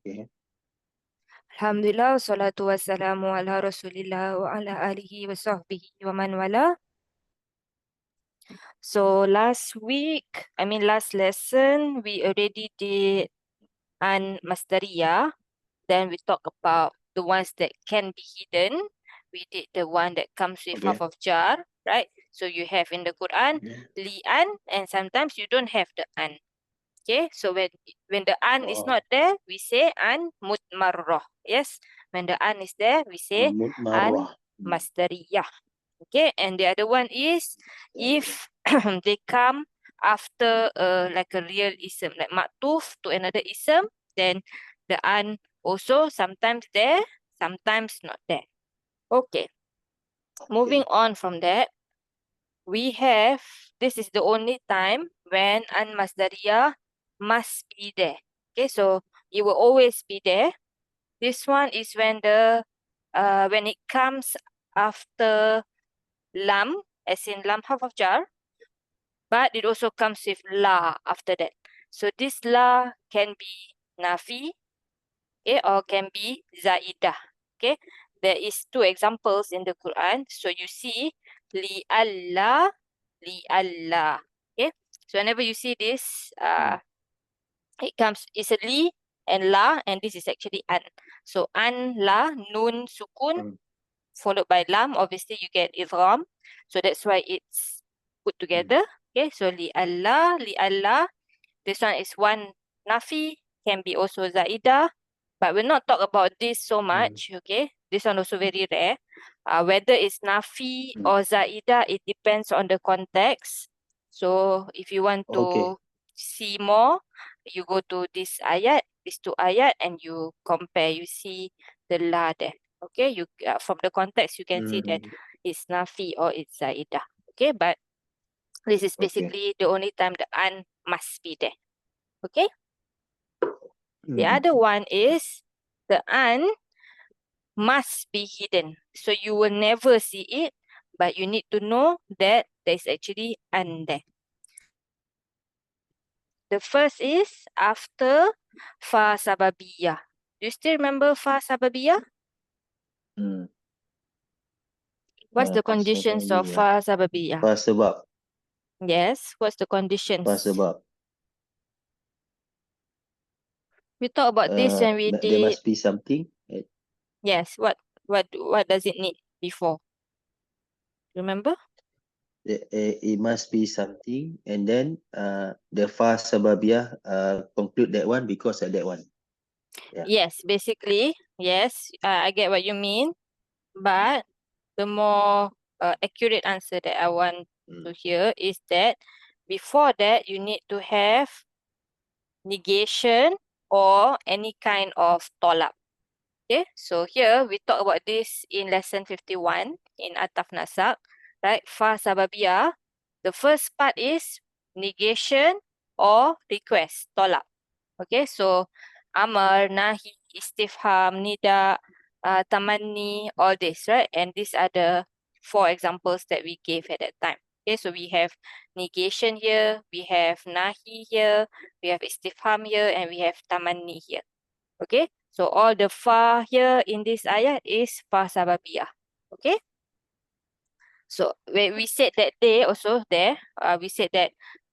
Okay. Alhamdulillah, wassalatu wassalamu ala rasulillah wa ala alihi wa sahbihi wa man wala. So last lesson, we already did an Masdariya. Then we talked about the ones that can be hidden. We did the one that comes with Okay. half of jar, right? So you have in the Quran, li'an, and sometimes you don't have the an. Okay, so when the an is not there, we say an mutmarrah. Yes, when the an is there, we say an مضمرة. masdariyah. Okay, and the other one is if they come after like a real ism, like maktuf to another ism, then the an also sometimes there, sometimes not there. Okay, moving on from that, we have, this is the only time when an masdariyah must be there. Okay, so it will always be there. This one is when when it comes after lam, as in lam half of jar, but it also comes with la after that. So this la can be nafi, okay, or can be zaidah. Okay, there is two examples in the Quran. So you see li Allah. Okay, so whenever you see this, it's a li and la, and this is actually an. So an, la, nun, sukun, followed by lam. Obviously, you get idgham. So that's why it's put together. Okay, so li Allah. This one is one nafi, can be also zaidah, but we'll not talk about this so much. Okay, this one also very rare. Whether it's nafi or zaidah, it depends on the context. So if you want to see more, you go to this ayat, these two ayat, and you compare. You see the la there. Okay, you from the context you can see that it's nafi or it's zaidah. Okay, but this is basically the only time the an must be there. Okay. The other one is the an must be hidden. So you will never see it, but you need to know that there's actually an there. The first is after fa sababiyah. Do you still remember fa sababiyah? What's the conditions of fa sababiyah? Fa sebab. Yes, what's the conditions? Fa sebab. We talked about this when we There did. must be something. Yes, what does it need before? Remember? It must be something, and then the fa sababiyah conclude that one because of that one. Yeah. Yes, basically, yes, I get what you mean, but the more accurate answer that I want to hear is that before that, you need to have negation or any kind of tolak. Okay, so here we talk about this in lesson 51 in Ataf Nasab, right? Fa sababiyah, the first part is negation or request, tolak. Okay, so amar, nahi, istifham, nida, tamanni, all this, right? And these are the 4 examples that we gave at that time. Okay, so we have negation here, we have nahi here, we have istifham here, and we have tamanni here. Okay, so all the fa here in this ayat is fa sababiyah. Okay, so when we said that day also there, we said that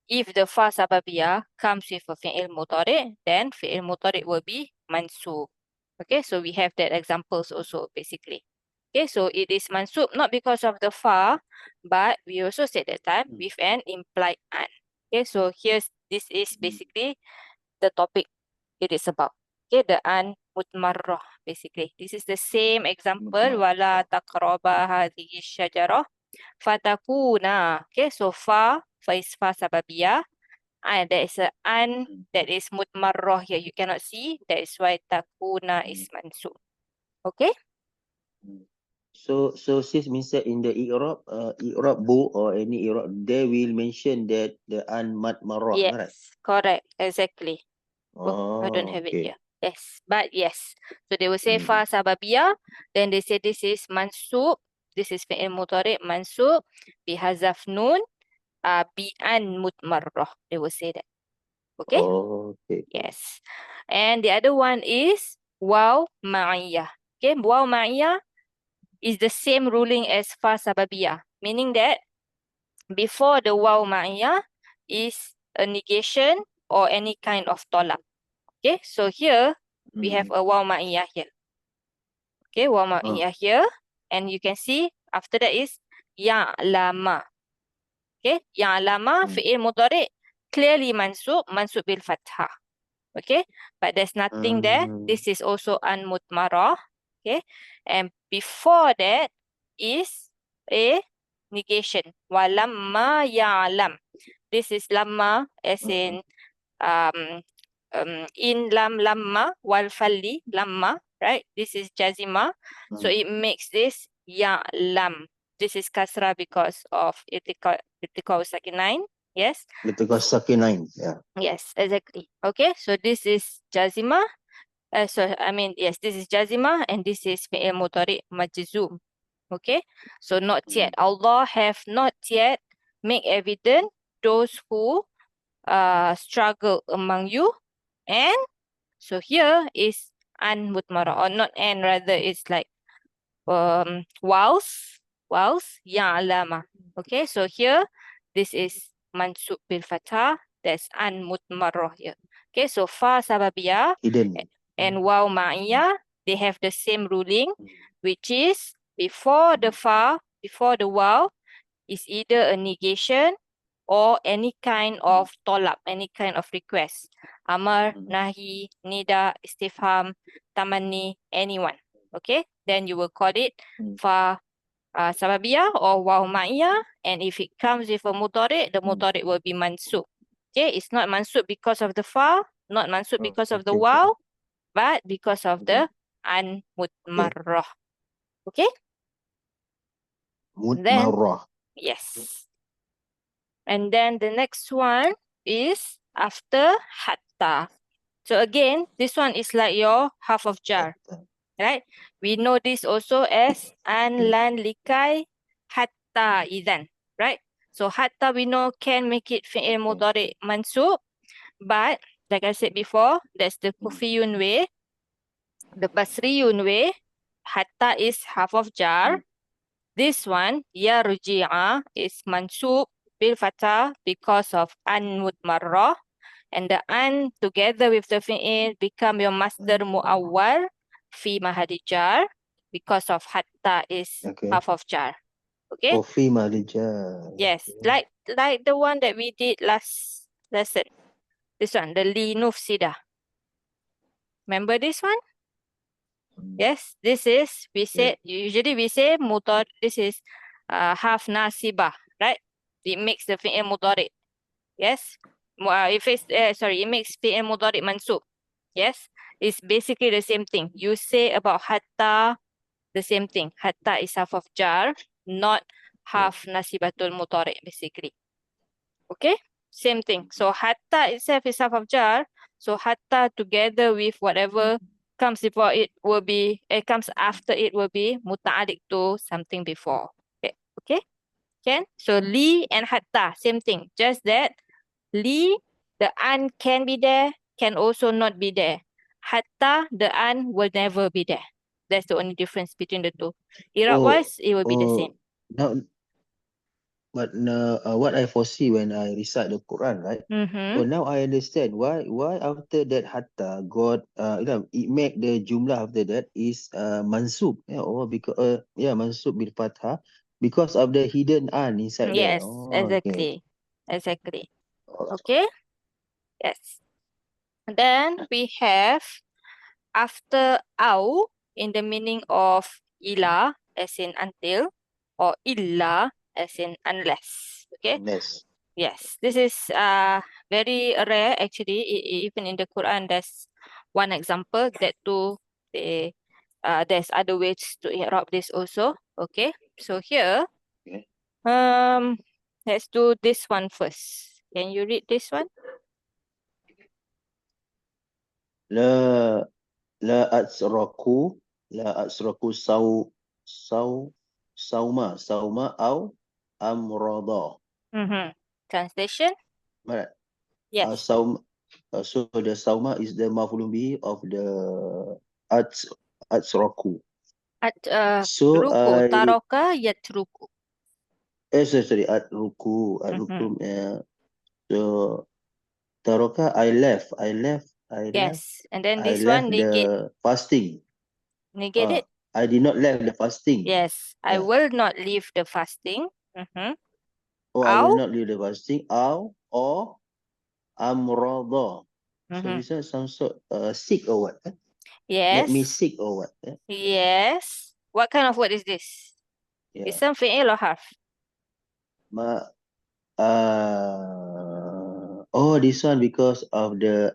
if the fa sababiyah comes with a fi'il mudhari', then fi'il mudhari' will be mansub. Okay, so we have that examples also basically. Okay, so it is mansub not because of the fa, but we also said that time with an implied an. Okay, so this is basically the topic it is about. Okay, the an mutmarrah basically. This is the same example. Wala taqraba hadhihi syajarah fatakuna. Okay, so fa is fa sababiyah. And there is a an that is mutmarrah here. You cannot see. That is why takuna is mansub. Okay? So sis means that in the i'rab book or any i'rab, they will mention that the an mat marrah, Yes, right? correct. Exactly. I don't Oh, have it okay. here. Yes, but yes. So they will say fa sababiyah. Then they say this is mansub. This is fi'il mudhari' mansub. Bihazaf nun. Bi an mutmarrah. They will say that. Okay? Oh, okay. Yes. And the other one is waw ma'iyah. Okay, waw ma'iyah is the same ruling as fa sababiyah, meaning that before the waw ma'iyah is a negation or any kind of tolak. Okay, so here we have a waw ma'iyah here. Okay, waw ma'iyah here, and you can see after that is ya'lama. Okay, ya'lama fi'il mudhari' clearly mansub bil fathah. Okay, but there's nothing there. This is also mudmarah. Okay, and before that is a negation. Walamma ya'lam. This is lamma as in in lamma wal falli lamma, right? This is jazima, so it makes this ya'lam. This is kasra because of iltiqa sakinain. Yes. Because sakinain, yeah. Yes, exactly. Okay, so this is jazima. Yes, this is jazima and this is fi'il mudhari' majzum. Okay, so not yet. Allah have not yet make evident those who struggle among you. And so here is an mudmara, or not and, rather it's like whilst ya'lama. Okay, so here this is mansub bil fathah. That's an mudmarah here. Okay, so fa sababiyah Hidden. and waw ma'iyah, they have the same ruling, which is before the fa, before the waw, is either a negation or any kind of tolab, any kind of request. Amar, nahi, nida, istifham, tamanni, anyone. Okay, then you will call it fa sababiyah or waw ma'iyah, and if it comes with a mudhari', the mudhari' will be mansub. Okay, it's not mansub because of the fa, not mansub because of the waw, but because of the an mudmarrah. Okay? Mudmarrah. Yes. And then the next one is after hatta. So again, this one is like your half of jar, right? We know this also as an, lan, likai, hatta, idan, right? So hatta we know can make it fi'il mudhari' mansub, but like I said before, that's the Kufiyun way. The Basriyun way, hatta is half of jar. This one, ya ruji'a, is mansub bil fatah because of an mudmarrah. And the an together with the fi'il become your masdar mu'awwal fi mahali jar because of hatta is half of jar. Okay? Oh, fi mahali jar. Yes, like the one that we did last lesson. This one, the li nufsida. Remember this one? Yes, this is, we said, usually we say mudhari, this is half nasibah, right? It makes the fi'il mudhari. Yes. If it's, it makes fi'il mudhari mansub. Yes. It's basically the same thing. You say about hatta, the same thing. Hatta is half of jar, not half nasibatul mudhari, basically. Okay? Same thing. So hatta itself is half of jar. So hatta together with whatever comes before it will be, comes after it will be muta'alliq to something before. Okay? Okay? Can? So li and hatta, same thing. Just that li, the an can be there, can also not be there. Hatta, the an will never be there. That's the only difference between the two. Iraq-wise, it will be the same. Now, but what I foresee when I recite the Quran, right? So now I understand why after that hatta God it make the jumlah after that is mansub, or because mansub bil fathah because of the hidden an inside there. Yes, Oh, exactly. okay. Exactly. Alright. Okay? Yes. Then we have after au in the meaning of ila as in until, or illa as in unless. Okay? Yes. Yes, this is very rare actually. Even in the Quran, there's one example. That too, there's other ways to i'rab this also. Okay, so here, let's do this one first. Can you read this one? La atsraku sauma au amrada. Translation? Right. Yes. So the sauma is the maf'ulun bihi of the atsraku. So Ruku, taroka yatruku. sorry, atruku, so taroka, I left, Yes, and then I this left one negate the fasting. it. I did not left the fasting. Yes, I Yeah. will not leave the fasting. Oh, I will Au. not leave the fasting. Or amrada. So this one some sort sick or what? Yes. Make me sick or what? Yes. What kind of word is this? Yeah. Ism, fi'il or harf? This one because of the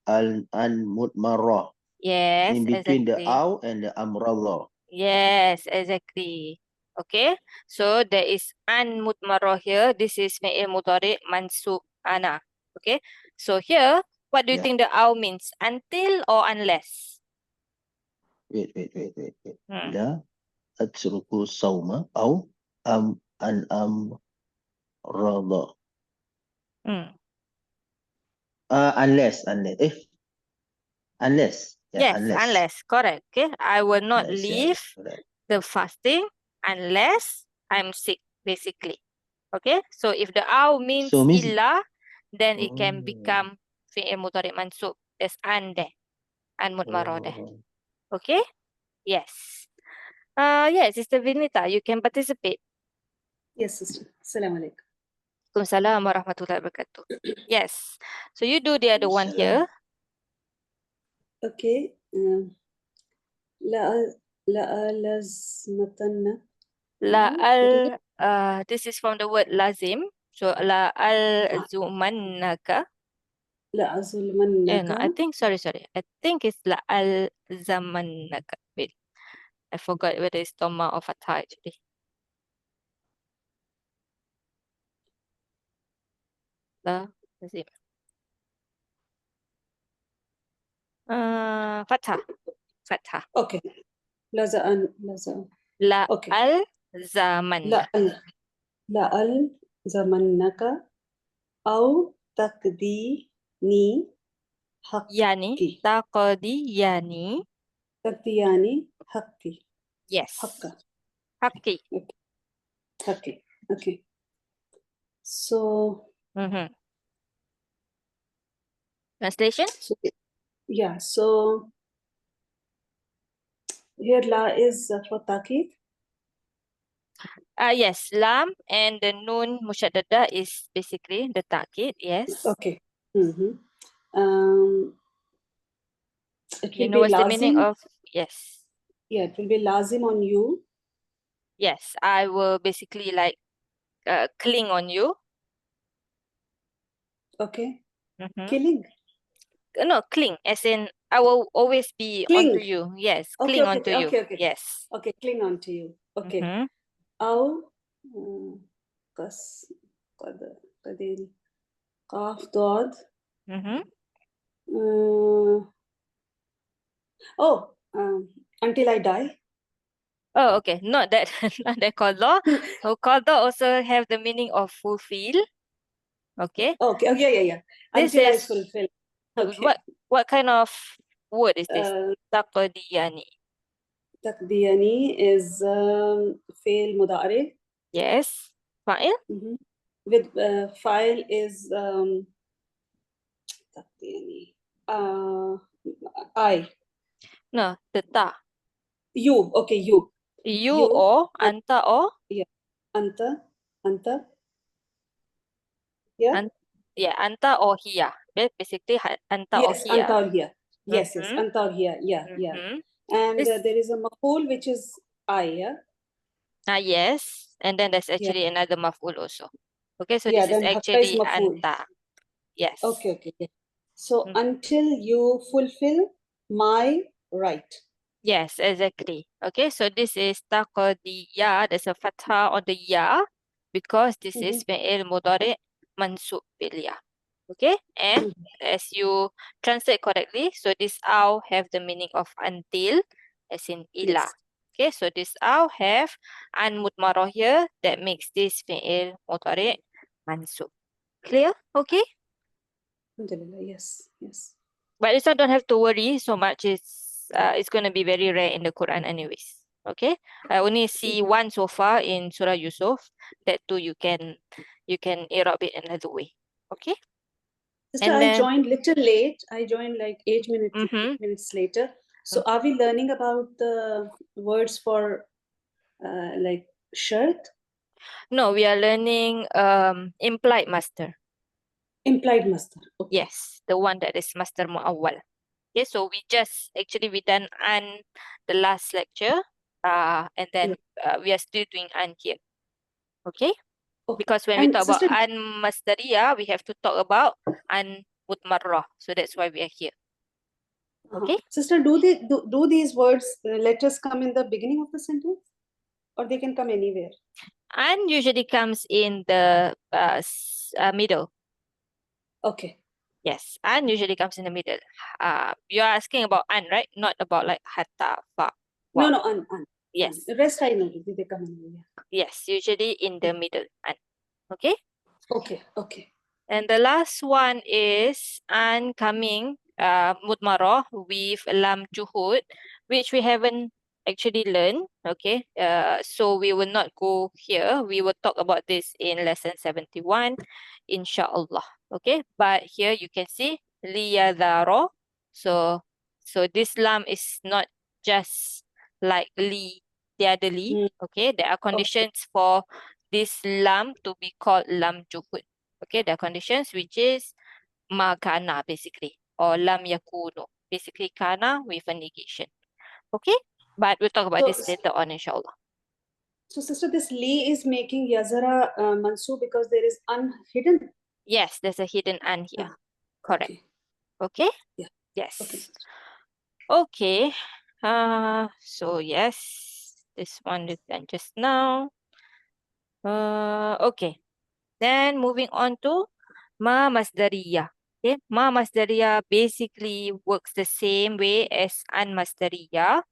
mudmarah. Yes, In between exactly. the aw and the amrallah. Yes, exactly. Okay, so there is an mudmarah here. This is fi'il mudhari mansub ana. Okay, so here, what do you think the aw means? Until or unless? Wait. La atruku sawma aw an amrallah. Unless. Yeah, Yes, unless. Correct. Okay, I will not Unless, leave the fasting unless I'm sick, basically. Okay, so if the aw means So means illa, then it can become fi'il mudhari mansub. There's an there, an mudmarah there. Okay, yes. Yes, Sister Vinita, you can participate. Yes, sister. Assalamu alaikum. Waalaikumsalam warahmatullahi wabarakatuh. Yes, so you do the other one here. Okay. lazmatana. This is from the word lazim. So la al zumannaka. La azulmannaka. No, I think sorry. I think it's la al zamannaka. Wait, I forgot whether it's dhamma or fathah actually. La lazim. Fathah. Okay. Laza'an. La Okay. al zaman. La al zamannaka au takdini haqqi. Yani taqdi yani. Takdiyani haqqi. Yes. Haqqa. Haqqi. Haqqi. Okay. So. Translation? Yeah. So here la is for ta'kid. Yes, lam and the nun mushaddada is basically the ta'kid, yes. Okay. It You will know be what's the meaning lazim. of, yes. Yeah, it will be lazim on you. Yes, I will basically like cling on you. Okay. Killing. No, cling, as in I will always be onto you. Yes, cling onto you. Yes. Okay, cling onto you. Okay. Au qadil qaf dad. Until I die. Oh, okay. Not that not that qadha. So qadha also have the meaning of fulfill. Okay. Okay. Oh, yeah. This Until I is fulfill. Okay. What kind of word is this? Taqdiyani. Taqdiyani is fail mudari. Yes. Fa'il? With file is taqdiyani. I. No, the ta. You. Okay, you. You or anta or? Yeah. Anta. Yeah. Anta or hiya. Basically, anta or hiya. Anta or hiya. Yes. Anta or hiya. Yeah. And there is a maf'ul which is I. Yeah. Yes. And then there's actually another maf'ul also. Okay, so Yeah, this is then actually maf'ul. anta. Yes. Okay. So until you fulfill my right. Yes, exactly. Okay, so this is taqdiya. There's a fathah on the ya because this is fi'il mudhari mansub bil ya. Okay, and as you translate correctly, so this aw have the meaning of until, as in ila. Yes. Okay, so this aw have an mudmarah here that makes this fi'il mudhari mansub. Clear? Okay. Alhamdulillah, yes, yes. But this one don't have to worry so much. It's going to be very rare in the Quran anyways. Okay, I only see one so far in Surah Yusuf. That too you can i'rab it another way. Okay. Sister, And I then joined little late. I joined like 8 minutes later. So are we learning about the words for like shirt? no, we are learning implied Masdr. Implied Masdr. Okay. Yes, the one that is Masdr Mu'awwal. Okay, so we done an the last lecture, and then we are still doing an here. Okay, because when we talk sister, about an Masdariya, we have to talk about an Mudmarrah. So that's why we are here. Okay. Sister, do these words letters come in the beginning of the sentence, or they can come anywhere? An usually comes in the middle. Okay. Yes, an usually comes in the middle. You are asking about an, right? Not about like hatta, fa. Wow. No, an. Yes. The rest I know. They come anywhere. Yes, usually in the middle. An. Okay. Okay. And the last one is an coming mudmarah with lam juhud, which we haven't actually learned. Okay. So we will not go here. We will talk about this in lesson 71, inshallah. Okay. But here you can see liyadharo. So this lam is not just like li, the other li. Okay. There are conditions for this lam to be called lam juhud. Okay, the conditions which is ma kana basically, or lam yakunu, basically kana with a negation. Okay, but we'll talk about this later on, inshallah. So sister, this li is making yazara mansub because there is an hidden. Yes, there's a hidden an here. Correct. Okay. Yeah. Yes. Okay. So yes, this one is done just now. Okay. Then moving on to ma masdariyah. Okay, ma masdariyah basically works the same way as an masdariyah.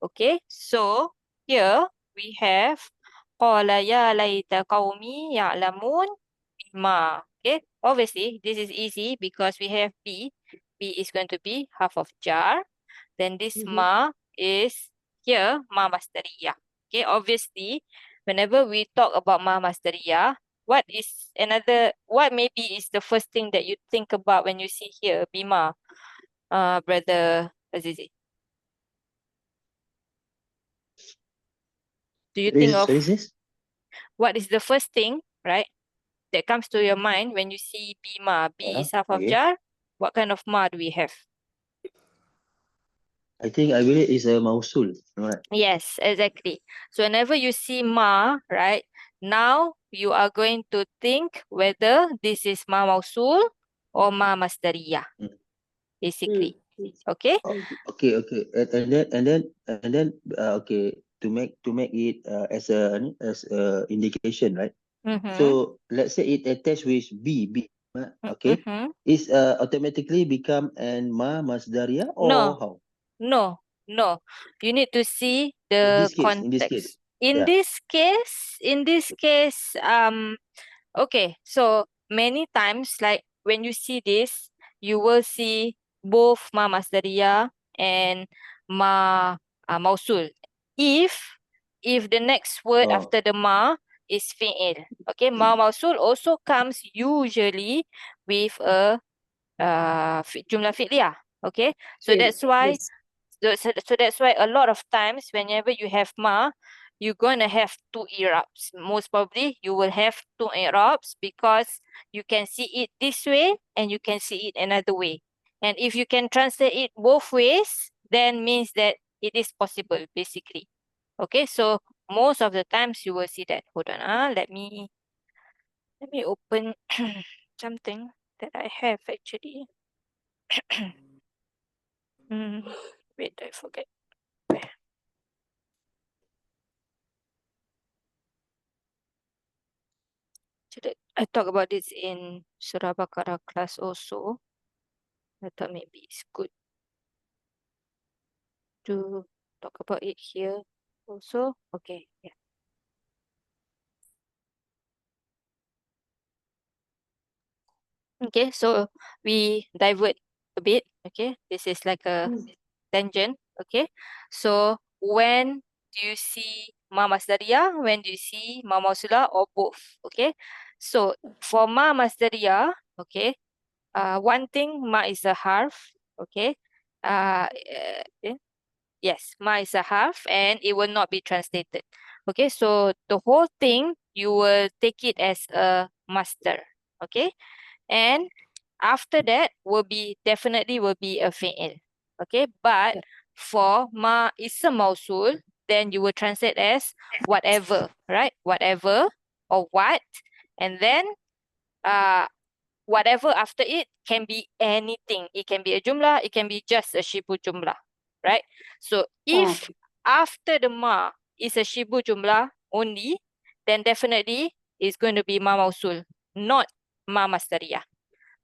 Okay, so here we have qala ya laita qaumi ya'lamun bima. Okay, obviously this is easy because we have B. B is going to be half of jar. Then this ma is here ma masdariyah. Okay, obviously whenever we talk about ma masdariyah, what maybe is the first thing that you think about when you see here bima, brother Azizi? Do you think of what is the first thing, right, that comes to your mind when you see bima? B is half of jar. What kind of ma do we have? I believe it's a mausul, right? Yes, exactly. So whenever you see ma, right, now you are going to think whether this is ma mausul or ma masdariyah, basically. Okay. Okay. And then okay, to make it as a indication, right? So let's say it attached with B, okay, is automatically become an ma masdariyah or how? No. You need to see the context. In this case, okay, so many times, like when you see this, you will see both ma masdariyah and ma mausul. If the next word after the ma is fi'il. Okay, ma mausul also comes usually with a jumlah fi'liyah. Okay, so that's why so that's why a lot of times whenever you have ma, you're gonna have two i'rabs. Most probably you will have two i'rabs because you can see it this way and you can see it another way. And if you can translate it both ways, then means that it is possible basically. Okay, so most of the times you will see that. Hold on, let me open something that I have actually. Wait, I forget. I talk about this in Surah Baqarah class also. I thought maybe it's good to talk about it here also. Okay, yeah. Okay, so we divert a bit. Okay, this is like a tangent. Okay, so when do you see ma masdariyah? When do you see ma mausulah, or both? Okay, so for ma masdariyah, okay, one thing, ma is a harf. Okay, yes, ma is a harf and it will not be translated. Okay, so the whole thing you will take it as a masdar. Okay, and after that definitely will be a fi'il. Okay, but for ma ism mausul, then you will translate as whatever, right? Whatever or what, and then whatever after it can be anything. It can be a jumlah, it can be just a shibu jumlah, right? So if after the ma is a shibu jumlah only, then definitely it's going to be ma mausul, not ma masdariyah.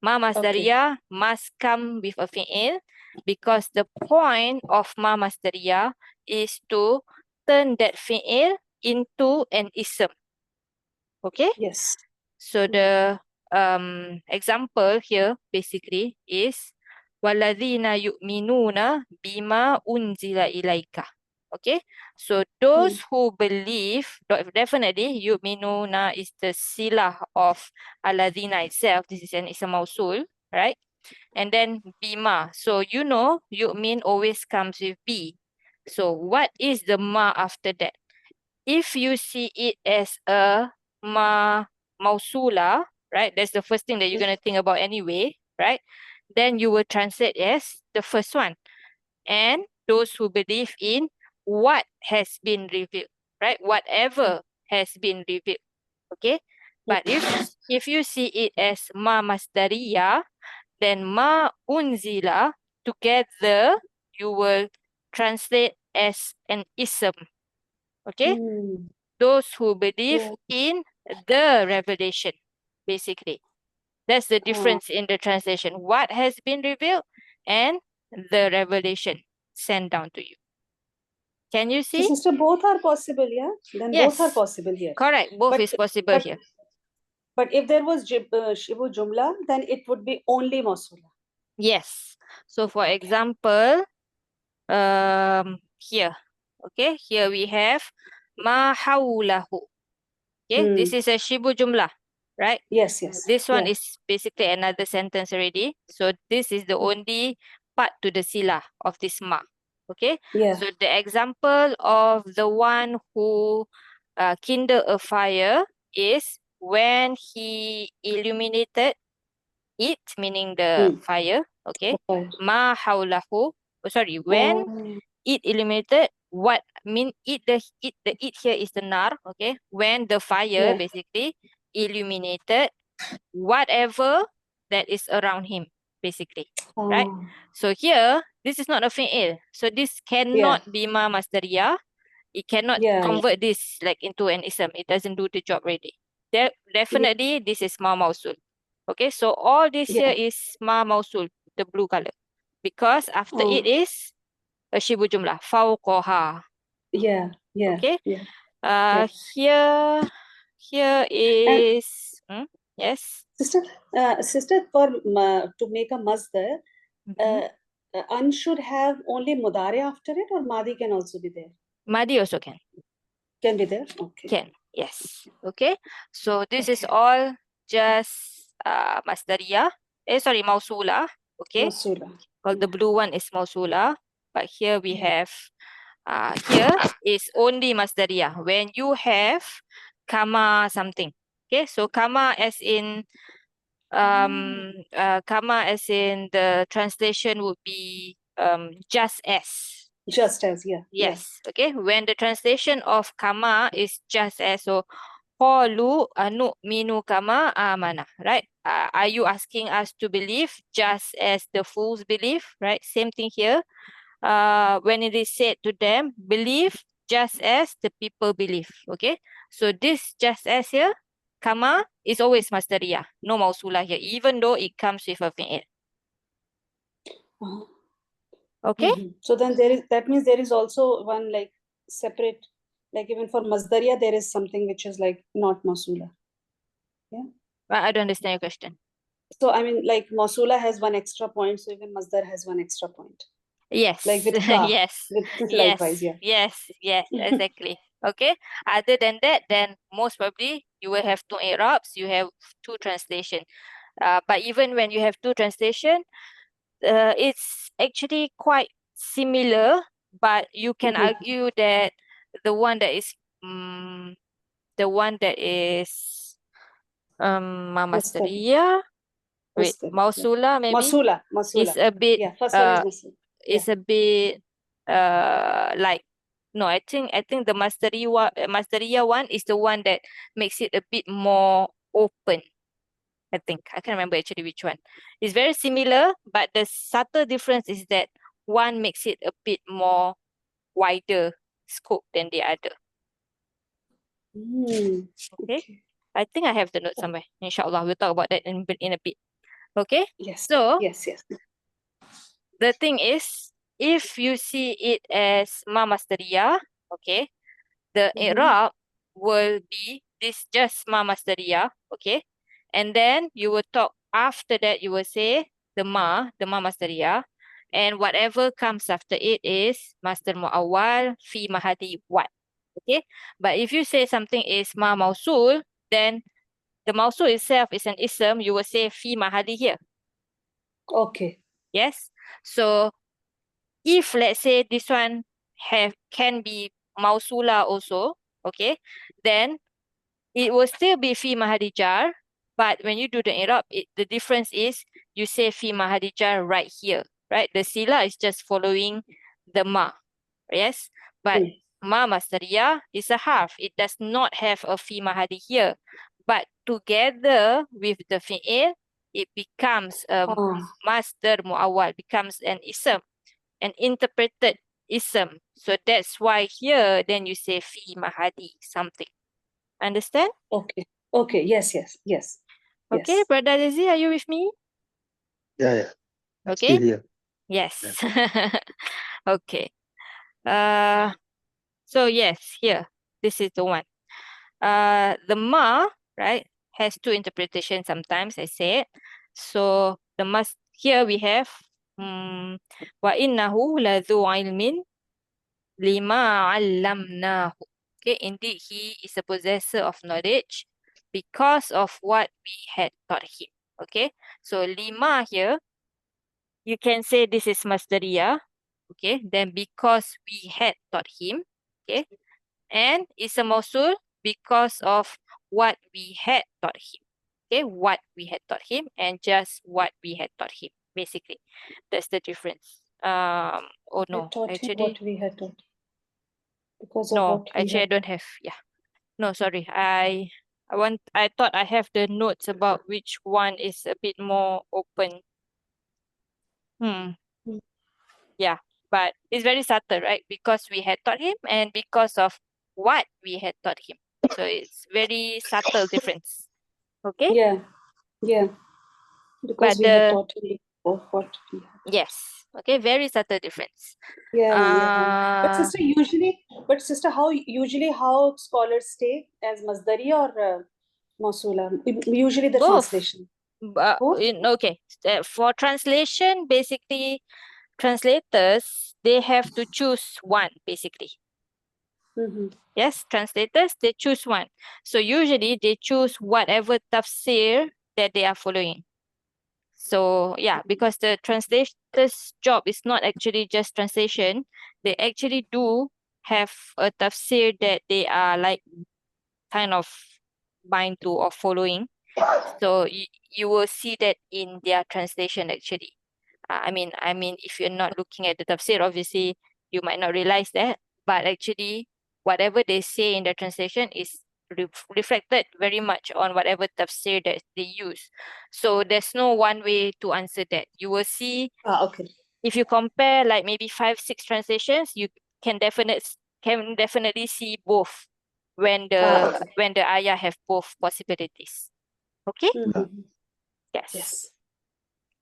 Ma masdariyah must come with a fi'il because the point of ma masdariyah is to turn that fi'il into an ism. Okay? Yes. So the example here basically is waladhina yu'minuna bima unzila ilaika. Okay, so those who believe, definitely yu'minuna is the silah of aladhina itself. This is an ism mausul, right? And then bima. So you know yu'min always comes with B. So what is the ma after that? If you see it as a ma mausula, right? That's the first thing that you're going to think about anyway, right? Then you will translate as the first one. And those who believe in what has been revealed, right? Whatever has been revealed. Okay? But if you see it as ma masdariyah, then ma unzila together you will translate as an ism. Okay? Those who believe in the revelation, basically. That's the difference in the translation. What has been revealed and the revelation sent down to you. Can you see? So sister, both are possible, yeah? Then Yes. both are possible here. Correct. Both is possible here. But if there was shibu jumla, then it would be only mausula. Yes. So for example, here. Okay, here we have ma hawlahu. Okay, this is a shibu jumlah, right? Yes, yes. This one is basically another sentence already. So this is the only part to the silah of this ma. Okay. Yeah. So the example of the one who kindled a fire is when he illuminated it, meaning the fire. Okay. Ma hawlahu. Oh, sorry. When it illuminated, what mean it the it here is the nar. Okay. When the fire basically illuminated whatever that is around him, basically. Right? So here, this is not a fi'il. So this cannot be ma masdariyah. It cannot convert this like into an ism. It doesn't do the job already. Definitely, this is ma mausul. Okay, so all this here is ma mausul, the blue color. Because after it is a shibu jumlah, fawqaha. Yeah. Okay. Here is yes. Sister, for to make a masdar, an should have only mudari after it, or madi can also be there. Madi also can. Can be there. Okay. Can. Yes. Okay. So this is all just masdariyah. Sorry, mausula. Okay. Mausula. Well, the blue one is mausula, but here we have here is only masdariyah. When you have kama something. Okay. So kama as in kama as in the translation would be just as. Just as, yeah. Yes. Okay. When the translation of kama is just as, so qalu nu'minu kama amana, right? Are you asking us to believe just as the fools believe, right? Same thing here. When it is said to them, believe just as the people believe. Okay. So this just as here, kama is always masdariyah, no mausula here, even though it comes with a fi'il. Okay. So then that means there is also one like separate, like even for masdariya there is something which is like not mausula. Yeah. I don't understand your question. So I mean, like Mousula has one extra point, so even Masdar has one extra point. Yes. Like with ka. Yes. Likewise, yeah. Yes, exactly. Okay. Other than that, then most probably you will have two i'rabs, you have two translation. But even when you have two translation, it's actually quite similar, but you can argue that the one that is Masdriyah, wait, Masdar, Mousula maybe Mousula. is a bit Yeah, first one is Mousula. is a bit like, no, I think the Masdriyah one is the one that makes it a bit more open. I think I can't remember actually which one. It's very similar, but the subtle difference is that one makes it a bit more wider scope than the other. Okay. I think I have the note somewhere. Inshallah, we'll talk about that in a bit. Okay. Yes. So Yes. the thing is, if you see it as Masdriyah, okay, the i'rab will be this just Masdriyah, okay, and then you will talk after that. You will say the Masdriyah, and whatever comes after it is Masdar Muawwal fi mahali what, okay. But if you say something is Mausul, then the Mausul itself is an ism. You will say fi mahali here. Okay. Yes. So if let's say this one can be Mausula also, okay, then it will still be fi mahali jar, but when you do the i'rab, the difference is you say fi mahali jar right here, right? The sila is just following the ma, yes, but ma masdariyah is a harf. It does not have a fi mahali here, but together with the fi'il, it becomes a masdar muawwal, becomes an ism, an interpreted ism. So that's why here then you say fi mahali something. Understand? Okay. Yes. Okay, Brother Lizzie, are you with me? Yeah. Okay. Still here. Yes. Okay. So yes, here. This is the one. The ma, right, has two interpretations sometimes, I said. So the must here we have wa innahu ladhu ilmin lima 'allamnahu. Okay, indeed he is a possessor of knowledge because of what we had taught him. Okay, so lima here, you can say this is Masdriyah. Okay, then because we had taught him. Okay, and it's a Mausul because of what we had taught him. Okay, what we had taught him and just what we had taught him. Basically, that's the difference. Oh no, actually, what we had taught. Because of no, what we actually I don't have. Yeah, no, sorry. I thought I have the notes about which one is a bit more open. Yeah, but it's very subtle, right? Because we had taught him and because of what we had taught him. So it's very subtle difference. Okay? Yeah. Because But we had taught him of what we had. Yes. Okay, very subtle difference. Yeah. But sister, how scholars take as Masdari or Mausula? Usually the Both. translation. Okay. For translation, basically, translators, they have to choose one, basically. Yes, translators, they choose one. So usually they choose whatever tafsir that they are following. So yeah, because the translator's job is not actually just translation, they actually do have a tafsir that they are like kind of bind to or following. So you will see that in their translation actually. I mean, if you're not looking at the tafsir, obviously you might not realize that, but actually whatever they say in the translation is reflected very much on whatever tafsir that they use. So there's no one way to answer that. You will see, if you compare like maybe 5-6 translations, you can definitely see both when the ayah have both possibilities. Okay? Yes.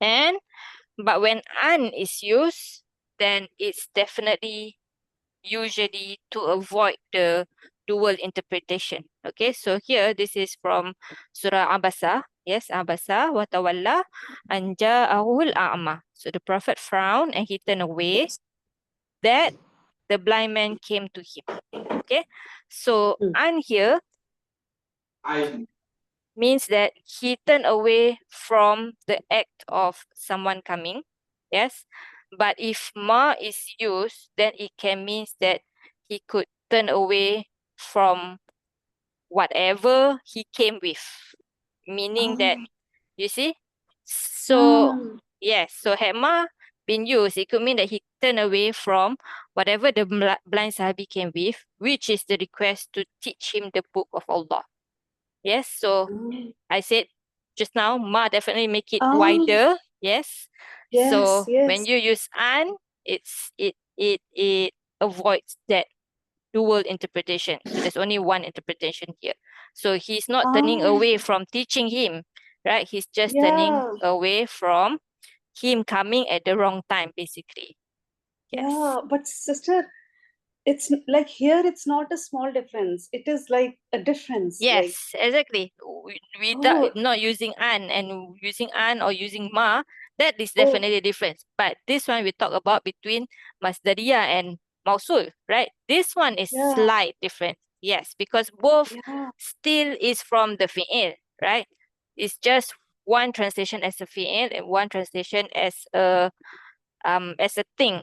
But when an is used, then it's definitely usually to avoid the dual interpretation. Okay, so here this is from Surah Abasa Yes, abasa wa tawalla an ja'ahul a'ma. So the Prophet frowned and he turned away that the blind man came to him. Okay, so an here means that he turned away from the act of someone coming. Yes, but if ma is used, then it can mean that he could turn away from whatever he came with, meaning that, you see, so yes, so had ma been used, it could mean that he turned away from whatever the blind sahabi came with, which is the request to teach him the book of Allah. Yes, so I said just now, ma definitely make it wider. Yes. Yes, so when yes. you use an, it avoids that dual interpretation. So there's only one interpretation here. So he's not turning away from teaching him, right? He's just turning away from him coming at the wrong time, basically. Yes. Yeah, but sister, it's like here it's not a small difference. It is like a difference. Yes, exactly. Without not using an and using an or using ma, that is definitely different. But this one we talk about between Masdariya and Mausul, right? This one is slight different. Yes, because both still is from the fi'il, right? It's just one translation as a fi'il and one translation as a thing,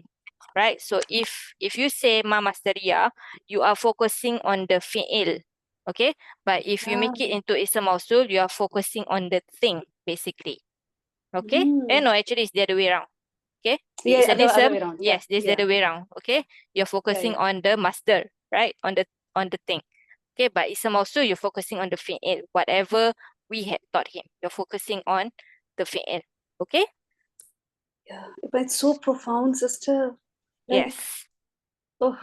right? So if you say ma Masdariya, you are focusing on the fi'il. Okay, but if you make it into ism mausul, you are focusing on the thing, basically. Okay, no, actually it's the other way around. Okay, it's an the other ism. way around. Yes, this is the other way around. Okay, you're focusing on the masdar, right? On the thing. Okay, but ism mausul, you're focusing on the fi'il. Whatever we had taught him, you're focusing on the fi'il. Okay. Yeah, but it's so profound, sister. Like, Yes. oh,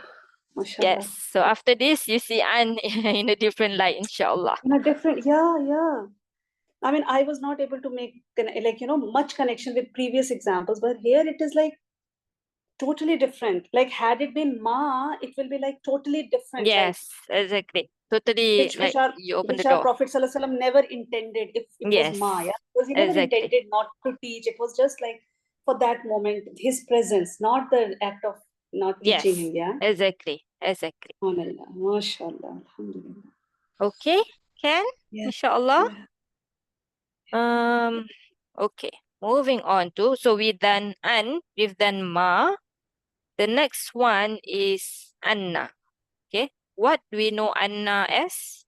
mashallah. Yes. So after this, you see an in a different light, inshallah. In a different, yeah. I mean, I was not able to make much connection with previous examples, but here it is like totally different. Like had it been ma, it will be like totally different. Yes, exactly. Totally, Which you open the our door. Prophet Sallallahu Alaihi Wasallam never intended if it was Yes, ma, because he never exactly. intended not to teach. It was just like for that moment, his presence, not the act of not teaching him. Yeah, exactly. Alhamdulillah, mashallah, alhamdulillah. Okay, Ken, inshallah. Yeah. Okay, moving on to, so we've done an, we've done ma. The next one is anna. Okay, what do we know anna as?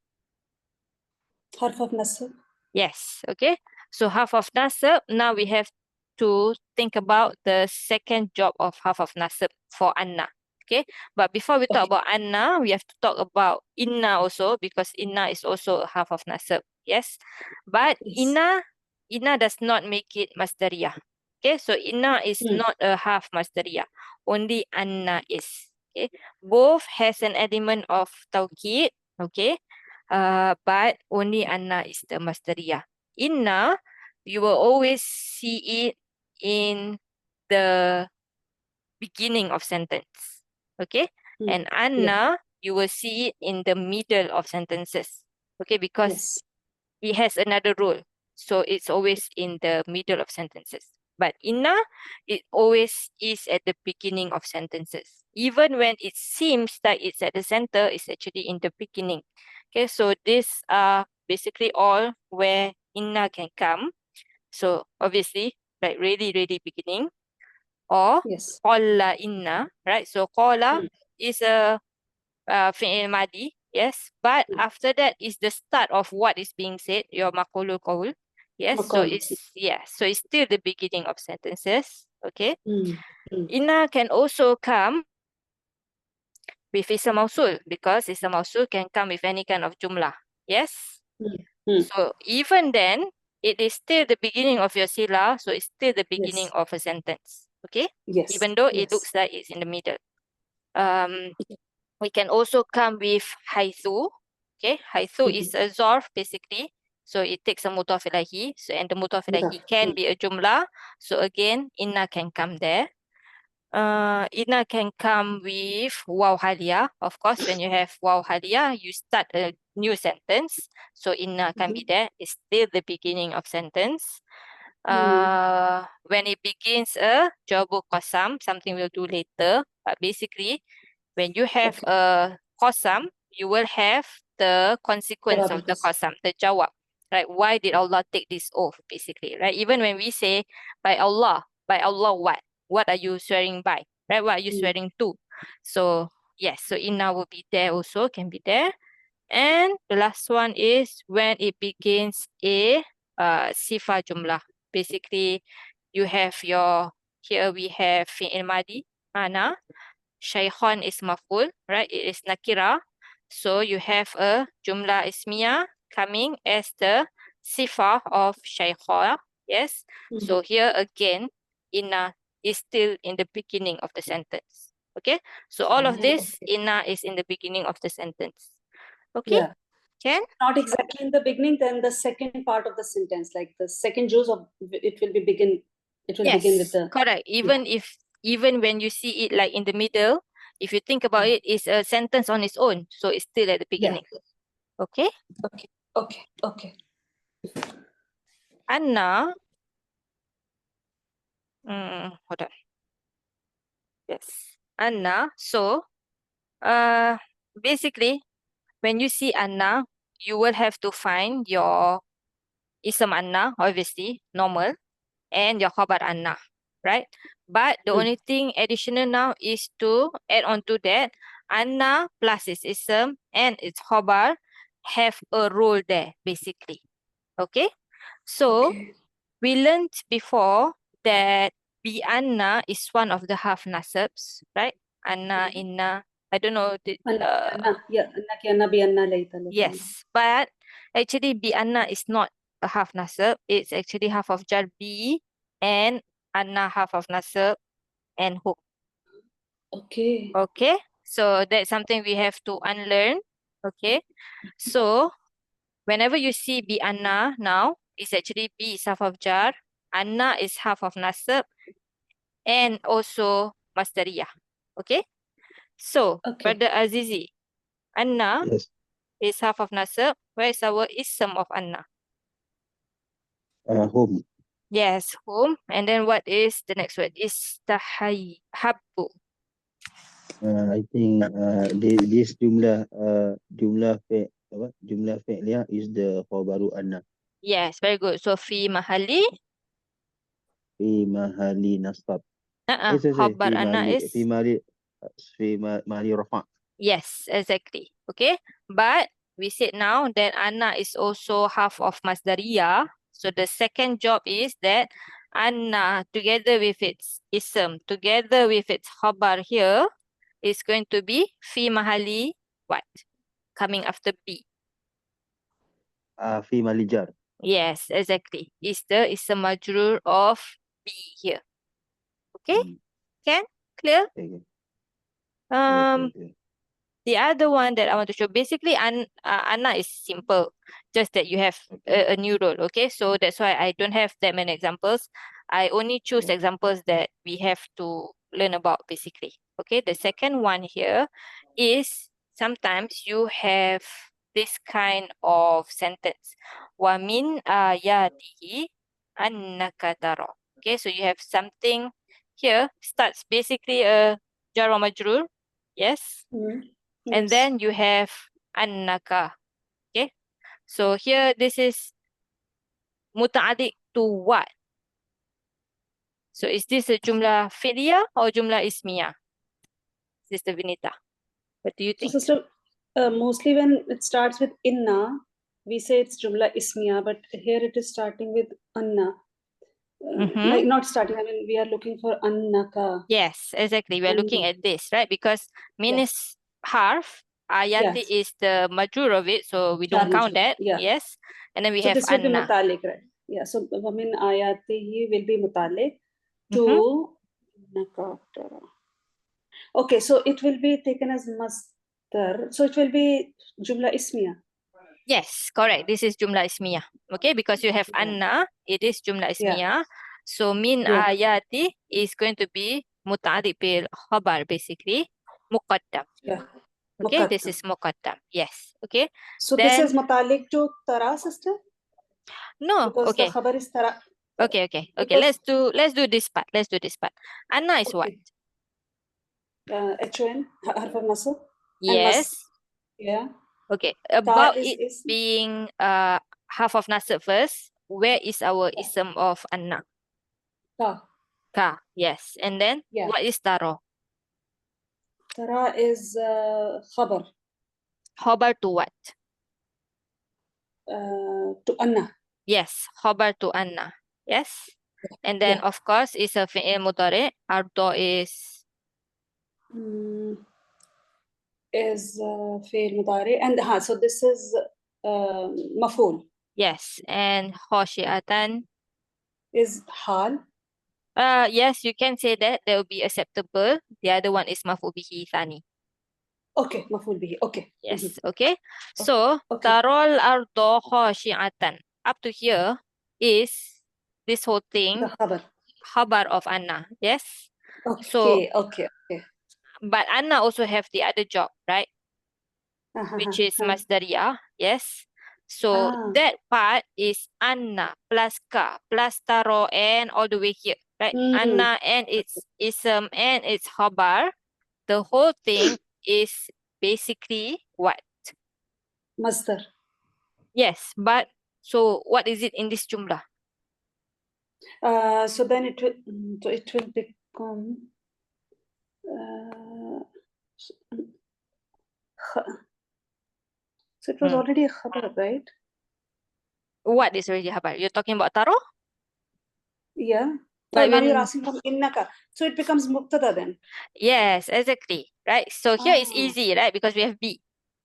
Harf of nasab. Yes, okay. So half of nasab, now we have to think about the second job of half of nasab for anna. Okay, but before we talk about anna, we have to talk about inna also, because inna is also a half of nasab. Yes, but inna does not make it masdariyah. Okay, so inna is not a half masdariyah. Only anna is. Okay, both has an element of tawkid. Okay, but only anna is the masdariyah. Inna, you will always see it in the beginning of sentence. Okay, and anna, you will see it in the middle of sentences. Okay, because it has another rule. So it's always in the middle of sentences. But inna, it always is at the beginning of sentences. Even when it seems that it's at the center, it's actually in the beginning. Okay, so these are basically all where inna can come. So obviously, like really, really beginning. Or qala inna, right? So qala is a fi'il madi, yes, but after that is the start of what is being said, your maqulul qawl. Yes, so it's still the beginning of sentences. Okay. Inna can also come with ism mausul, because ism mausul can come with any kind of jumlah. Yes. So even then, it is still the beginning of your sila, so it's still the beginning of a sentence. Okay. Even though it looks like it's in the middle. We can also come with haythu. Okay, haythu is a zarf basically. So it takes a mudhaf ilahi. So and the mudhaf ilahi can be a jumlah. So again, inna can come there. Inna can come with waw haliyah. Of course, when you have waw haliyah, you start a new sentence. So inna can be there. It's still the beginning of sentence. When it begins a jawabu qasam, something we'll do later. But basically, when you have a qasam, you will have the consequence of the qasam, the jawab. Right? Why did Allah take this oath, basically? Right? Even when we say by Allah what? What are you swearing by? Right? What are you swearing to? So yes, so inna will be there also, can be there. And the last one is when it begins a sifah jumlah. Basically, you have your, here we have fi'il madi, ana. Shaykhan is maf'ul, right? It is nakira. So you have a jumlah ismiyah coming as the sifah of shaykha. Yes. So here again, inna is still in the beginning of the sentence. Okay. So all of this, inna is in the beginning of the sentence. Okay. Yeah. Can? Not exactly in the beginning, then the second part of the sentence, like the second juz of it will be begin. It will begin with the correct. Even when you see it like in the middle, if you think about it, it's a sentence on its own. So it's still at the beginning. Okay. Okay. Anna. Hold on. Yes. Anna. So, basically, when you see Anna, you will have to find your ism Anna, obviously, normal, and your khabar Anna, right? But the only thing additional now is to add on to that, Anna plus its ism and its khabar have a role there, basically. Okay? So, we learned before that bi Anna is one of the half nasabs, right? Anna, inna, I don't know. Yes, but actually bi Anna is not a half nasab. It's actually half of jar bi and Anna half of nasab and hook. Okay, so that's something we have to unlearn. Okay, so whenever you see bi Anna now, it's actually bi is half of jar, Anna is half of nasab, and also Masdriyah. Okay, so Brother Azizi, Anna is half of nasab. Where is our ism of Anna? Home. Yes, home. And then what is the next word? Habbu. I think this jumlah fi'liyah is the khabaru anna. Yes, very good. So fi mahali nasab. khabar anna is fi mahali rafa'. yes, exactly. Okay, but we said now that anna is also half of Masdariya. So the second job is that anna together with its ism, together with its khabar here, is going to be fi mahali what? Coming after B. Fi mahali jar. Yes, exactly. Is the majrur of B here. Okay? Can? Clear? Okay. The other one that I want to show, basically Anna is simple, just that you have a new role. Okay, so that's why I don't have that many examples. I only choose examples that we have to learn about, basically. Okay, the second one here is sometimes you have this kind of sentence. Wa min ayatihi annaka tara. Okay, so you have something here, starts basically a jar wa majrur. Yes. And then you have annaka. Okay. So here this is muta'addiq to what? So is this a jumlah fi'liyah or jumlah ismiyah? Sister Vinita, what do you think? So sister, mostly when it starts with inna, we say it's jumla ismiya, but here it is starting with anna. Like not starting, I mean, we are looking for annaka. Yes, exactly. We are looking at this, right? Because min is harf, ayati is the majrur of it, so we don't count that. Yes. And then we have this anna. will be mutalik, right? Yeah, so min ayatihi will be mutalik to okay, so it will be taken as masdar. So it will be jumla ismiya. Yes, correct. This is jumlah ismiyah. Okay, because you have anna, it is jumlah ismiyah. So min ayati is going to be متعلق بالخبر basically مقدم. Yeah. Okay, this مقدم. is مقدم. Yes. Okay. So Then this is متعلق to ترى sister? no. Because the Okay. خبر is ترى. Okay. Okay. Okay. Because, Let's do this part. Let's do this part. Anna is what? okay. HON حرف النصب. And Yes. yeah. Okay. Ta About is it ism. being half of nasab first. Where is our ism of Anna? Ta. Ka. Yes. And then Yeah. what is taro? ترى is خبر. Khobar to what? To أن. Yes. Khobar to Anna. Yes. And then Yeah. of course is a fi'il mudhari. Ardo is Is فعل مضارع and so this is مفعول. yes. And khoshi'atan. Is حال. Yes, you can say that. That will be acceptable. The other one is maf'ul bihi thani. Okay, مفعول به. Okay. Yes, okay. So, Okay. tarol ardo khoshi'atan. Up to here is this whole thing, The خبر. khabar of Anna. Yes. Okay. Okay. But Anna also have the other job, right? Which is Uh-huh. Masdariya. Yes. So, that part is Anna plus ka plus taro and all the way here, right? Anna and its ism and its khabar. The whole thing is basically what? مصدر. Yes, but so what is it in this jumlah? So then it will become so it was already a khabar, right? What is already khabar? You're talking about taro? Yeah. So Like now when- you're asking from innaka. So it becomes mubtada then. Yes, exactly. Right. So here it's easy, right? Because we have B.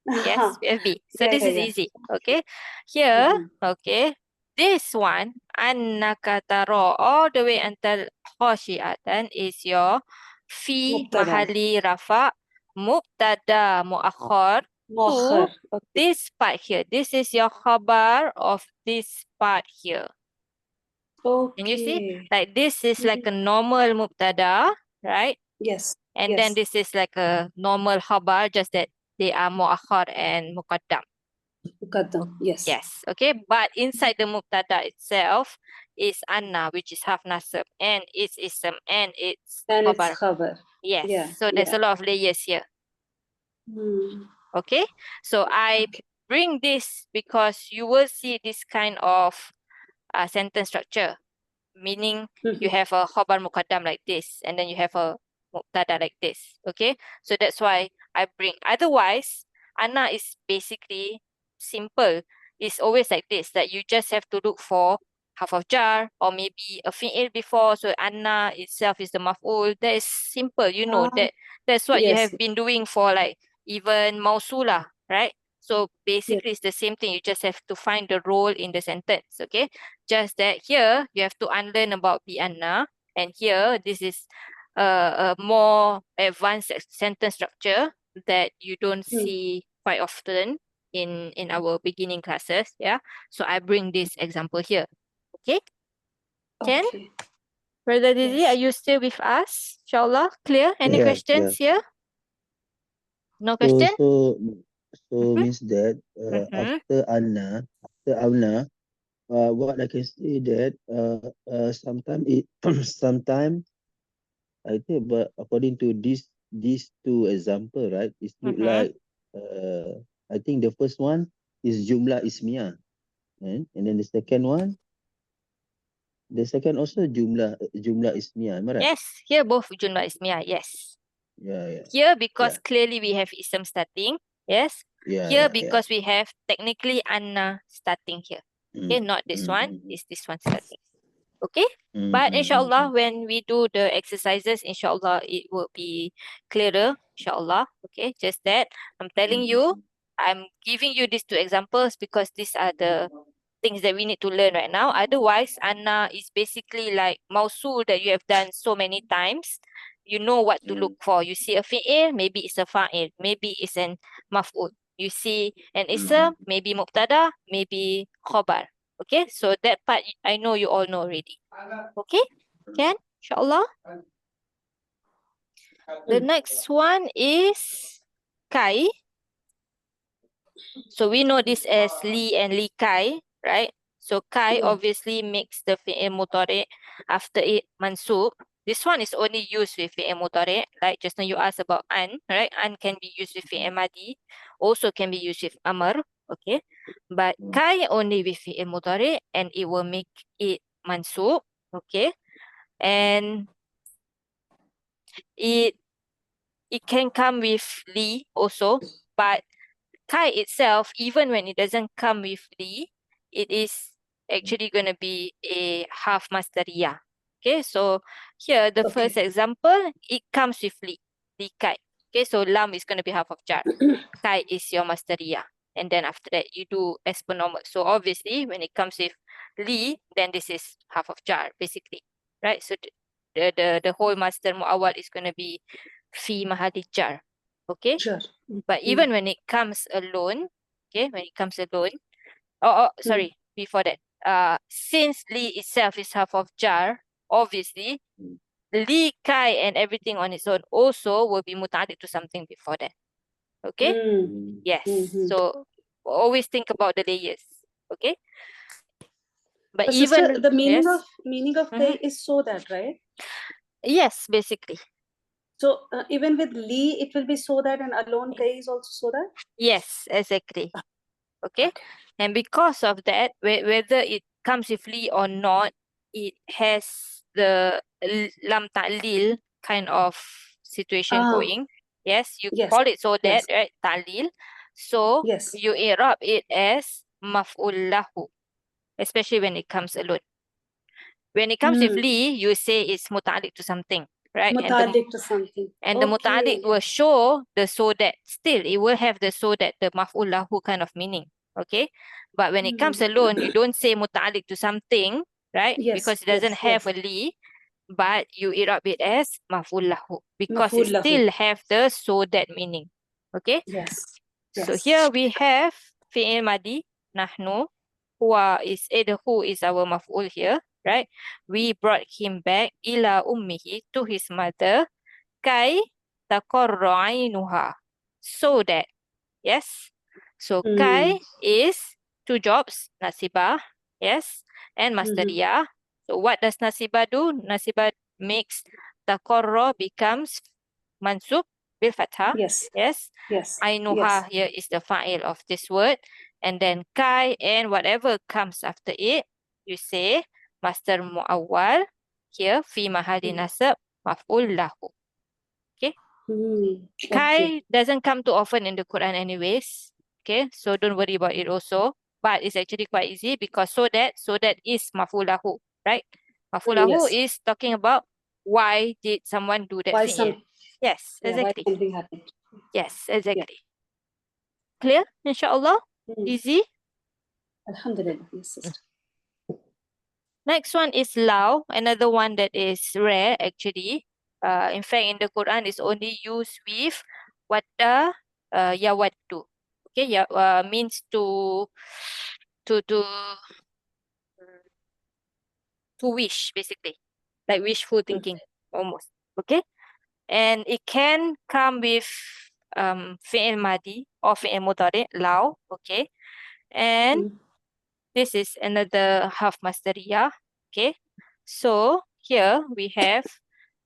Yes, we have B. So this is easy. Okay. Here, okay. This one, annaka taro, all the way until khoshi'atan is your fi Mubtada. mahali rafa mubtada muakhar to مؤخر. Okay. this part here. This is your khabar of this part here. Okay. Can you see? Like this is like a normal mubtada, right? Yes. And then this is like a normal khabar, just that they are muakhar and muqaddam. مقدم. Yes. Yes, okay. But inside the mubtada itself is anna, which is half nasab, and its ism and its And khabar. it's khabar. Yes. Yeah, So there's a lot of layers here. Okay. So I bring this because you will see this kind of sentence structure, meaning you have a khabar muqaddam like this, and then you have a mubtada like this. Okay. So that's why I bring. Otherwise, anna is basically simple. It's always like this, that you just have to look for half of jar or maybe a fi'il before. So anna itself is the maf'ul. That is simple. You know that's what you have been doing for like even mausula, right? So basically it's the same thing. You just have to find the role in the sentence. Okay. Just that here you have to unlearn about bi anna, and here this is a more advanced sentence structure that you don't see quite often in our beginning classes. Yeah. So I bring this example here. Okay. Can? Brother Dizzy, are you still with us? Inshallah. Clear? Any questions here? No question? So means that after Anna, what I can say that sometimes sometimes I think, but according to these two example, right? It look like I think the first one is jumlah ismiyah, and then the second one, also jumlah ismiyah. Am I right? Yes, here both jumlah ismiyah. Yes. Yeah. Here because clearly we have ism starting. Yes. Here because we have technically anna starting here. Okay, not this one. It's this one starting. Okay. But inshallah, when we do the exercises, inshallah, it will be clearer. Inshallah. Okay. Just that I'm telling you, I'm giving you these two examples because these are the things that we need to learn right now. Otherwise, anna is basically like mausul that you have done so many times. You know what to look for. You see a fi'il, maybe it's a fa'il, maybe it's an maf'ul. You see an ism, maybe mubtada, maybe khabar. Okay, so that part I know you all know already. Okay, can? Inshallah. The next one is kai. So we know this as li and li kai, right? So kai obviously makes the fi'il mudhari after it mansub. This one is only used with fi'il mudhari. Like just now you asked about an, right? An can be used with fi'il madi. Also can be used with amr, okay? But kai only with fi'il mudhari and it will make it mansub, okay? And it can come with li also, but kai itself, even when it doesn't come with li, it is actually going to be a half masdariya. Okay, so here the first example, it comes with li kai. Okay, so lam is going to be half of jar. Kai is your masdariya. And then after that, you do as per normal. So obviously, when it comes with li, then this is half of jar, basically. Right? So the whole masdar mu'awwal is going to be fi mahali jar. Okay? Sure. But even when it comes alone, okay, when it comes alone, sorry, before that, since li itself is half of jar, obviously, li, kai, and everything on its own also will be muta'alliq to something before that. Okay? Yes. So always think about the layers. Okay? But sister, even the meaning yes, of kai is so that, right? yes, basically. So even with li, it will be so that, and alone kai is also so that? Yes, exactly. Okay? And because of that, whether it comes with li or not, it has the lam ta'lil kind of situation going. Yes, you call it so that, right? Ta'lil. So you i'rab it as maf'ul lahu, especially when it comes alone. When it comes with li, you say it's muta'alliq to something, right? Muta'alliq to something. And the muta'alliq will show the so that. Still, it will have the so that, the maf'ul lahu kind of meaning. Okay? But when it comes alone, you don't say muta'alliq to something, right? Because it doesn't have a li, but you i'rab it as maf'ul lahu because it still have the so that meaning. Okay? Yes. So here we have fi'il madi, nahnu, who is our maf'ul here, right? We brought him back ila ummihi, to his mother, kai taqarra ainuha, so that. Yes. So kai is two jobs, nasibah, yes, and masdariyah. So what does nasibah do? Nasibah makes taqarra becomes mansub bil fathah. Yes. Ainuha here is the fa'il of this word. And then kai and whatever comes after it, you say masdar mu'awwal, here fi mahali nasab maf'ul lahu. Okay. Kai doesn't come too often in the Quran anyways. Okay, so don't worry about it also. But it's actually quite easy because so that is maf'ul lahu, right? Maf'ul lahu is talking about why did someone do that thing. Yes, exactly. Why something happened. Yes, exactly. Clear? Inshallah? Easy? Alhamdulillah. Yes, sister. Next one is law, another one that is rare actually. In fact, in the Quran, it's only used with wadda, yawaddu. Okay, means to wish, basically, like wishful thinking, almost. Okay, and it can come with fi'il madi or fi'il mudhari, law. Okay, and this is another half masdariyah. Okay, so here we have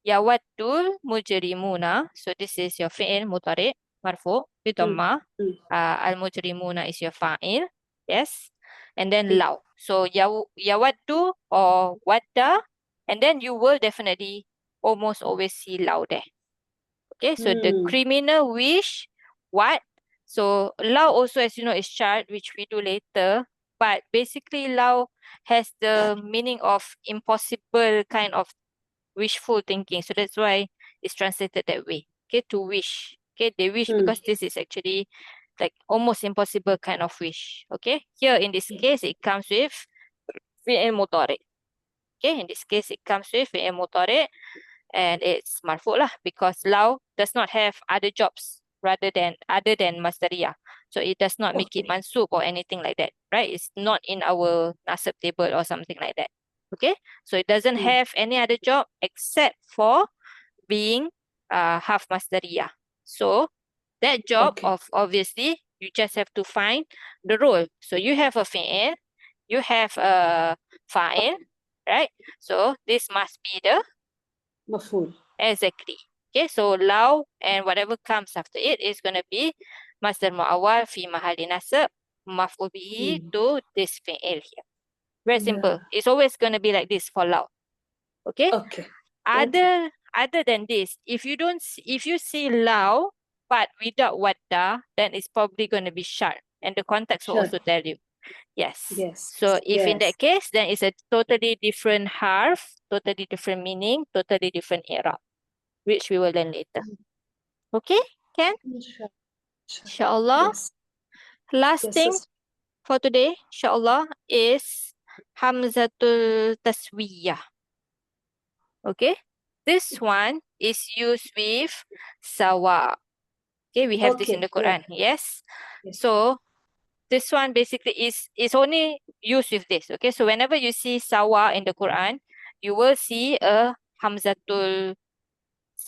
yawaddul mujrimuna. So this is your fi'il mudhari marfu bi dhamma. Al mujrimuna is your fa'il. Yes. And then law. So yawaddu or wadda, and then you will definitely almost always see law there. Okay, so the criminal wish what? So law also, as you know, is shart, which we do later. But basically, law has the meaning of impossible kind of wishful thinking. So that's why it's translated that way. Okay, to wish. Okay, they wish because this is actually like almost impossible kind of wish. Okay, here in this case, it comes with fi'il mudhari. Okay, in this case, it comes with fi'il mudhari. And it's marfu lah because law does not have other jobs other than masdariyah. So it does not make it mansub or anything like that, right? It's not in our nasab table or something like that. Okay, so it doesn't have any other job except for being half Masdriyah. So that job Okay. of obviously you just have to find the role. So you have a fi'il, you have a fa'il, right? So this must be the Maf'ul. exactly. Okay, so law and whatever comes after it is going to be masdar mu'awwal fi mahalli nasab maf'ul bihi to this fi'il here. Very simple. It's always going to be like this for law. Okay? Okay. Other than this, if you see law but without wadda, then it's probably going to be shart, and the context will also tell you. Yes. Yes. So if in Yes. that case, then it's a totally different harf, totally different meaning, totally different i'rab, which we will learn later. Okay, Ken? Inshallah. Yes. Last Yes, thing sister. for today, inshallah, is hamzatul taswiyah. Okay, this one is used with sawa. Okay, we have this in the Quran. Yes. Yes. So this one basically is only used with this. Okay, so whenever you see sawa in the Quran, you will see a hamzatul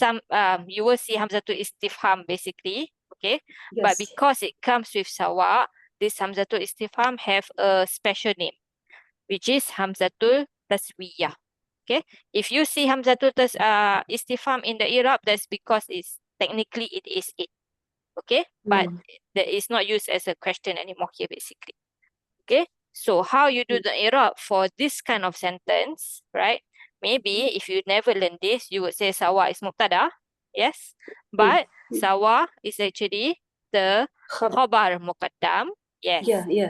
hamzatul istifham basically. Okay, but Yes. because it comes with sawa, this hamzatul istifham have a special name, which is hamzatul taswiyah. Okay, if you see hamzatul istifham in the i'rab, that's because technically it is it. Okay, but that is not used as a question anymore here basically. Okay, so how you do the i'rab for this kind of sentence, right? Maybe if you never learn this, you would say sawa is mubtada. Yes, but sawa is actually the khabar muqaddam. Yes.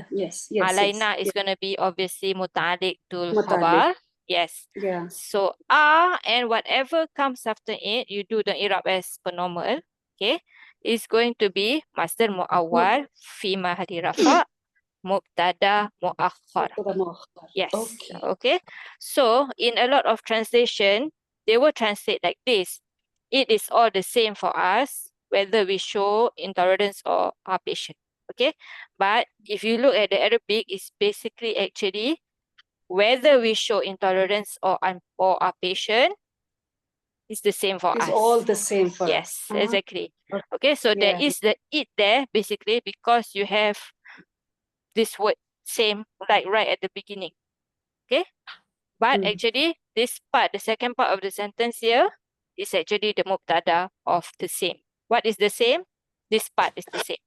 Yes. Alaina is going to be obviously muta'alliq to Muta'alliq. khabar. Yes. Yeah. So and whatever comes after it, you do the i'rab as per normal. Okay, is going to be masdar mu'awwal fi mahalli rafa mubtada mu'akhkhar. Yes. Okay. So in a lot of translation, they will translate like this. It is all the same for us, whether we show intolerance or are patient. Okay. But if you look at the Arabic, it's basically actually whether we show intolerance or are patient, it's the same for us. It's all the same for us. Yes, exactly. Okay, so there is the it there basically because you have this word same like right at the beginning. Okay, but actually this part, the second part of the sentence here is actually the mubtada of the same. What is the same? This part is the same.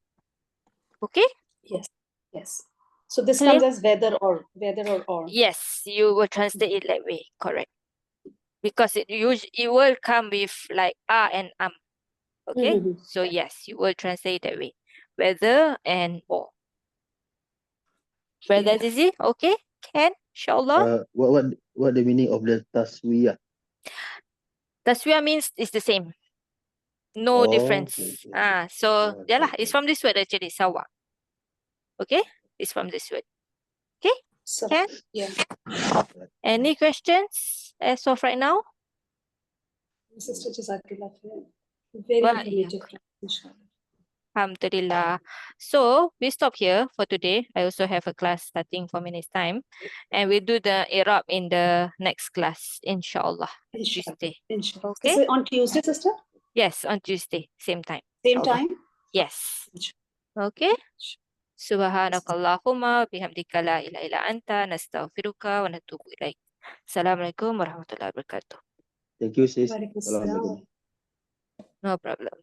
Okay? Yes. So this Clear? comes as whether or. Yes, you will translate it that way, correct. Because it will come with like and Okay? So yes, you will translate that way. Whether and or. Brother Zizi, okay? Can? Inshallah. What the meaning of the taswiyah? Taswiyah means it's the same. No difference. Okay. So it's from this word actually, sawa. Okay? It's from this word. Okay? So, Can? yeah. Any questions as of right now? Sister Jazakallah khair. Very Well, informative. Inshallah. Alhamdulillah. So we stop here for today. I also have a class starting 4 minutes time. And we'll do the i'rab in the next class, inshallah. Tuesday. Inshallah. Okay? Is it on Tuesday, sister? Yes, on Tuesday, same time. Same inshallah. time? Yes. Okay? Subhanakallahumma bihamdika la ilaha illa anta nastaghfiruka wa natubu ilaik. Assalamualaikum warahmatullahi wabarakatuh. Thank you, sis. Walaikum Assalamualaikum. salam. No problem.